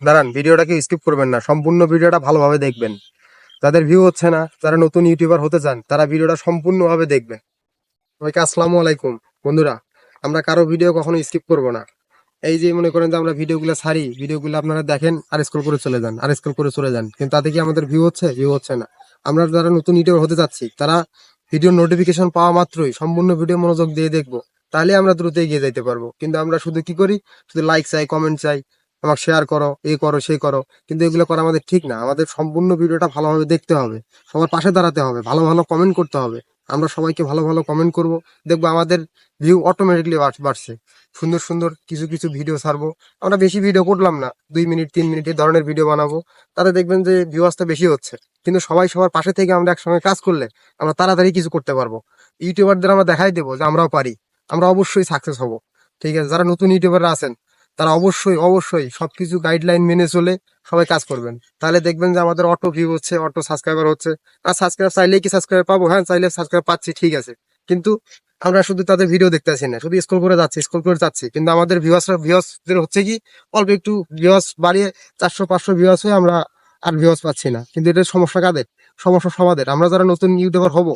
দাঁড়ান, ভিডিওটাকে স্কিপ করবেন না, সম্পূর্ণ ভিডিওটা ভালোভাবে দেখবেন। যাদের ভিউ হচ্ছে না, যারা নতুন ইউটিউবার হতে চান, তারা ভিডিওটা সম্পূর্ণভাবে দেখবেন। সবাইকে আসসালামু আলাইকুম। বন্ধুরা, আমরা কারো ভিডিও কখনো স্কিপ করব না। এই যে মনে করেন যে আমরা ভিডিওগুলো ছাড়ি, ভিডিওগুলো আপনারা দেখেন আর স্ক্রল করে চলে যান, আর স্ক্রল করে চলে যান, কিন্তু তাতে কি আমাদের ভিউ হচ্ছে? ভিউ হচ্ছে না। আমরা যারা নতুন ইউটিউবার হতে যাচ্ছি, তারা ভিডিও নোটিফিকেশন পাওয়া মাত্রই সম্পূর্ণ ভিডিও মনোযোগ দিয়ে দেখবো, তাহলে আমরা দ্রুত এগিয়ে যাইতে পারবো। কিন্তু আমরা শুধু কি করি? শুধু লাইক চাই, কমেন্ট চাই, আমাকে শেয়ার করো, এই করো, সেই করো। কিন্তু এগুলো করা আমাদের ঠিক না। আমাদের সম্পূর্ণ ভিডিওটা ভালোভাবে দেখতে হবে, সবার পাশে দাঁড়াতে হবে, ভালো ভালো কমেন্ট করতে হবে। আমরা সবাইকে ভালো ভালো কমেন্ট করব, দেখবো আমাদের ভিউ অটোমেটিকলি বাড়ছে। সুন্দর সুন্দর কিছু কিছু ভিডিও ছাড়বো। আমরা বেশি ভিডিও করলাম না, 2 মিনিট 3 মিনিট এই ধরনের ভিডিও বানাবো। তাতে দেখবেন যে ভিউয়ার্সটা বেশি হচ্ছে। কিন্তু সবাই সবার পাশে থেকে আমরা একসঙ্গে কাজ করলে আমরা তাড়াতাড়ি কিছু করতে পারবো। ইউটিউবারদের আমরা দেখাই দেবো যে আমরাও পারি, আমরা অবশ্যই সাকসেস হব। ঠিক আছে, যারা নতুন ইউটিউবাররা আছেন, তারা অবশ্যই অবশ্যই সবকিছু গাইডলাইন মেনে চলে সবাই কাজ করবেন। তাহলে দেখবেন যে আমাদের অটো ভিউ হচ্ছে, অটো সাবস্ক্রাইবার হচ্ছে। আর সাবস্ক্রাইব চাইলেই কি সাবস্ক্রাইব পাবো? হ্যাঁ, চাইলে সাবস্ক্রাইব পাচ্ছি, ঠিক আছে। কিন্তু আমরা শুধু তাদের ভিডিও দেখতেছি না, শুধু স্ক্রল করে যাচ্ছি, স্ক্রল করে যাচ্ছি, কিন্তু আমাদের ভিউয়ার্সদের হচ্ছে কি, অল্প একটু ভিউয়ার্স বাড়িয়ে 400 500 ভিউয়ার্স হয়ে আমরা আর ভিউয়ার্স পাচ্ছি না। কিন্তু এটার সমস্যা কাদের? সমস্যা সমাদের। আমরা যারা নতুন ইউটিউবার হব,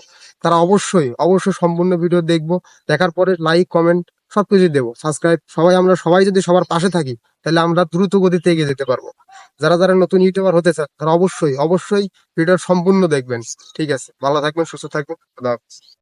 তারা অবশ্যই অবশ্যই সম্পূর্ণ ভিডিও দেখবো, দেখার পরে লাইক কমেন্ট সবকিছু দেবো, সাবস্ক্রাইব। আমরা সবাই যদি সবার পাশে থাকি, তাহলে আমরা দ্রুত গতিতে এগিয়ে যেতে পারবো। যারা যারা নতুন ইউটিউবার হতে চান, তারা অবশ্যই অবশ্যই ভিডিও সম্পূর্ণ দেখবেন। ঠিক আছে, ভালো থাকবেন, সুস্থ থাকবেন, খোদা হাফেজ।